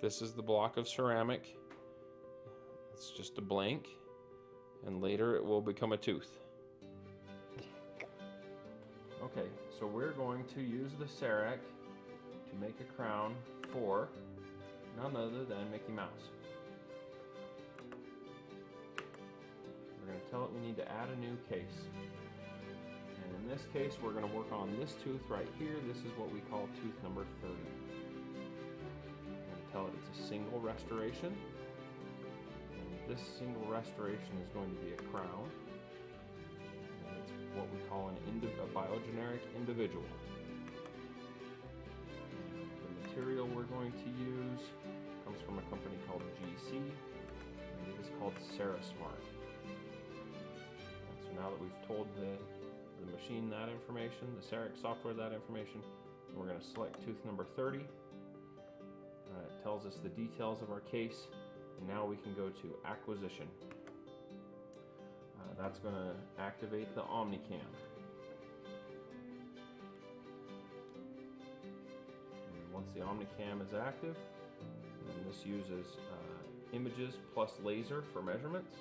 This is the block of ceramic. It's just a blank, and later it will become a tooth. Okay, so we're going to use the CEREC to make a crown for none other than Mickey Mouse. We're going to tell it we need to add a new case. And in this case, we're going to work on this tooth right here. This is what we call tooth number 30. I'm going to tell it it's a single restoration. And this single restoration is going to be a crown. And it's what we call a biogeneric individual. And the material we're going to use comes from a company called GC. And it is called CeraSmart. And so now that we've told the machine that information, the CEREC software that information, we're going to select tooth number 30. It tells us the details of our case, and now we can go to acquisition. That's going to activate the OmniCam. And once the OmniCam is active, then this uses images plus laser for measurements.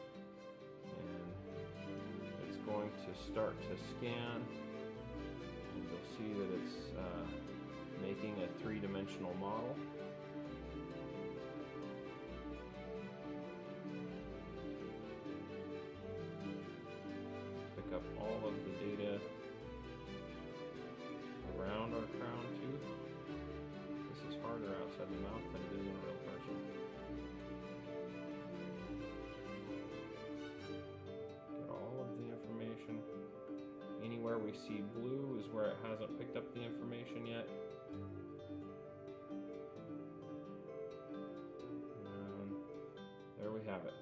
Going to start to scan, and you'll see that it's making a three-dimensional model. Pick up all of the data around our crown tooth. This is harder outside the mouth than it is in a real person. Anywhere we see blue is where it hasn't picked up the information yet. And there we have it.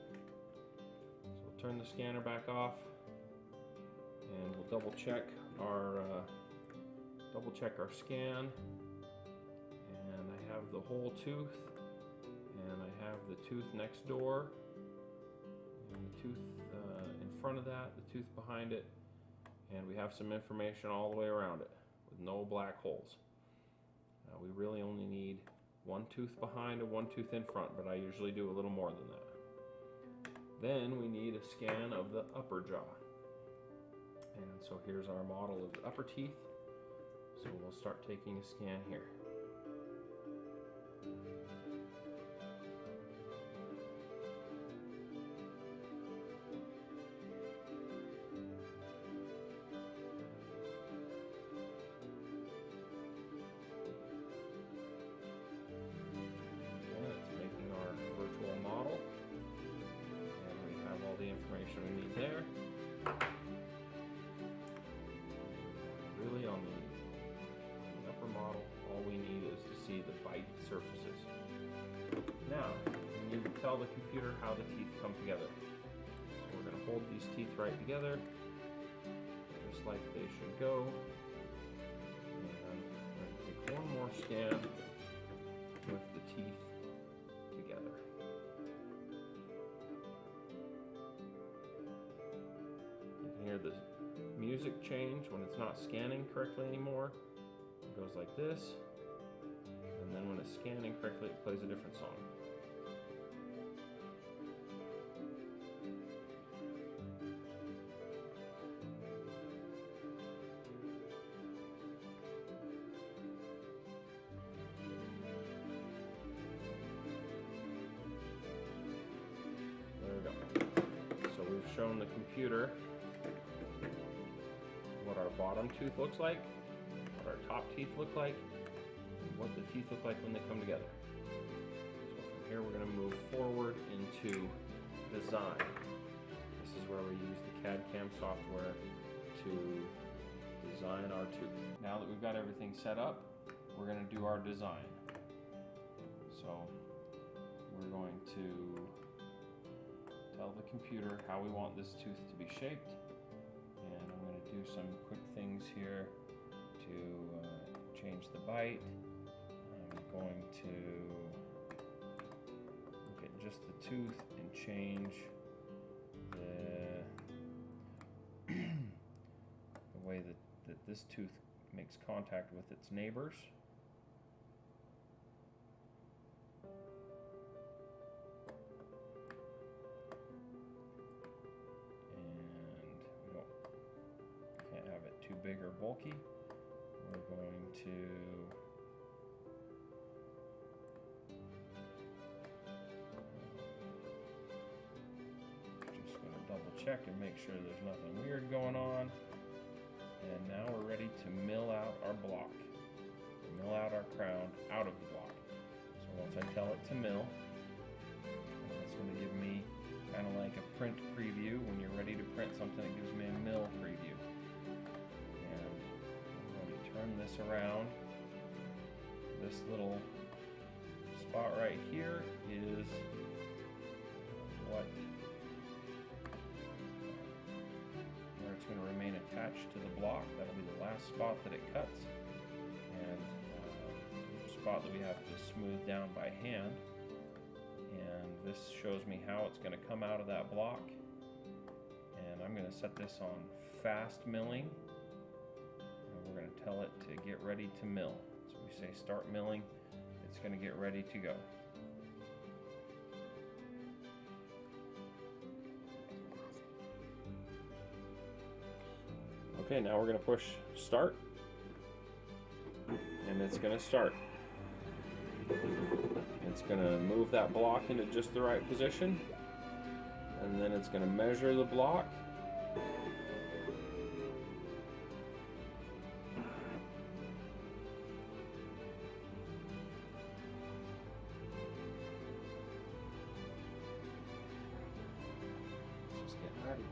So we'll turn the scanner back off, and we'll double check our scan. And I have the whole tooth, and I have the tooth next door, and the tooth in front of that, the tooth behind it. And we have some information all the way around it with no black holes. We really only need one tooth behind and one tooth in front, but I usually do a little more than that. Then we need a scan of the upper jaw. And so here's our model of the upper teeth. So we'll start taking a scan here. Virtual model, and we have all the information we need there. Really on the upper model, all we need is to see the bite surfaces. Now, we need to tell the computer how the teeth come together. So we're going to hold these teeth right together, just like they should go. And I'm going to take one more scan with the teeth together. You can hear the music change when it's not scanning correctly anymore. It goes like this, and then when it's scanning correctly, it plays a different song. There we go. So we've shown the computer what our bottom tooth looks like, what our top teeth look like, and what the teeth look like when they come together. So from here we're going to move forward into design. This is where we use the CAD/CAM software to design our tooth. Now that we've got everything set up, we're going to do our design. So we're going to tell the computer how we want this tooth to be shaped, and I'm going to do some quick things here to change the bite. I'm going to look at just the tooth and change the way that this tooth makes contact with its neighbors. too big or bulky. We're going to just going to double check and make sure there's nothing weird going on. And now we're ready to mill out our block. Mill out our crown out of the block. So once I tell it to mill, it's going to give me kind of like a print preview. When you're ready to print something, it gives me a mill preview. And I'm going to turn this around. This little spot right here is where it's going to remain attached to the block. That'll be the last spot that it cuts. And there's a spot that we have to smooth down by hand. And this shows me how it's going to come out of that block. And I'm going to set this on fast milling. And we're going to tell it to get ready to mill. So we say start milling, it's going to get ready to go. Okay, now we're going to push start, and it's going to start. It's going to move that block into just the right position, and then it's going to measure the block. Just get ready.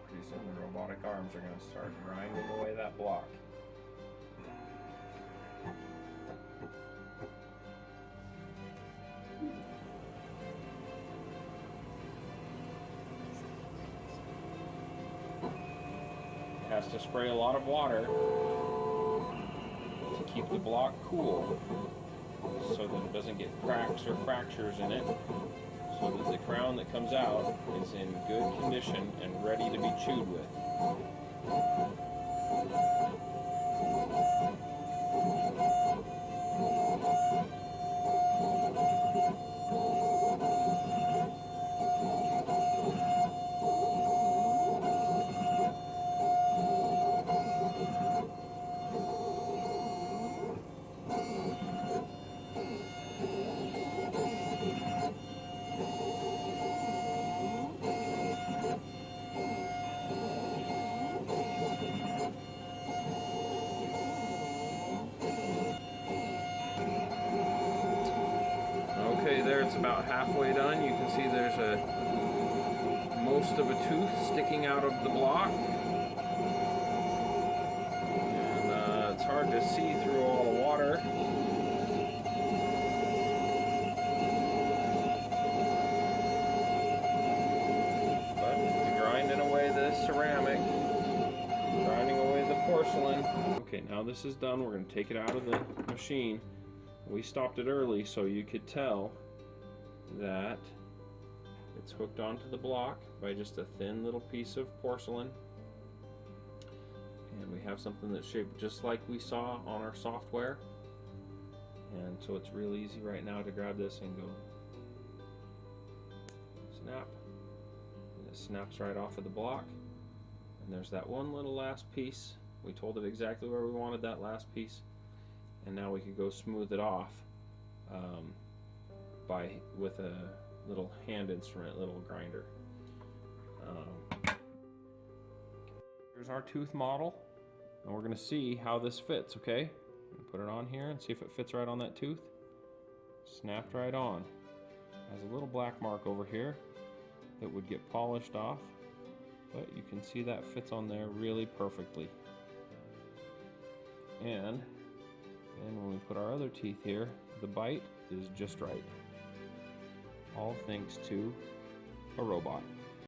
Pretty soon the robotic arms are going to start grinding away that block. It has to spray a lot of water to keep the block cool so that it doesn't get cracks or fractures in it, so that the crown that comes out is in good condition and ready to be chewed with. Okay, there it's about halfway done. You can see there's most of a tooth sticking out of the block. And it's hard to see through all the water. But it's grinding away the ceramic, grinding away the porcelain. Okay, now this is done. We're going to take it out of the machine. We stopped it early so you could tell that it's hooked onto the block by just a thin little piece of porcelain. And we have something that's shaped just like we saw on our software. And so it's real easy right now to grab this and go snap. And it snaps right off of the block. And there's that one little last piece. We told it exactly where we wanted that last piece. And now we could go smooth it off. with a little hand instrument, little grinder. Here's our tooth model, and we're going to see how this fits. Okay, put it on here and see if it fits right on that tooth. Snapped right on. Has a little black mark over here that would get polished off, but you can see that fits on there really perfectly. And when we put our other teeth here, the bite is just right. All thanks to a robot.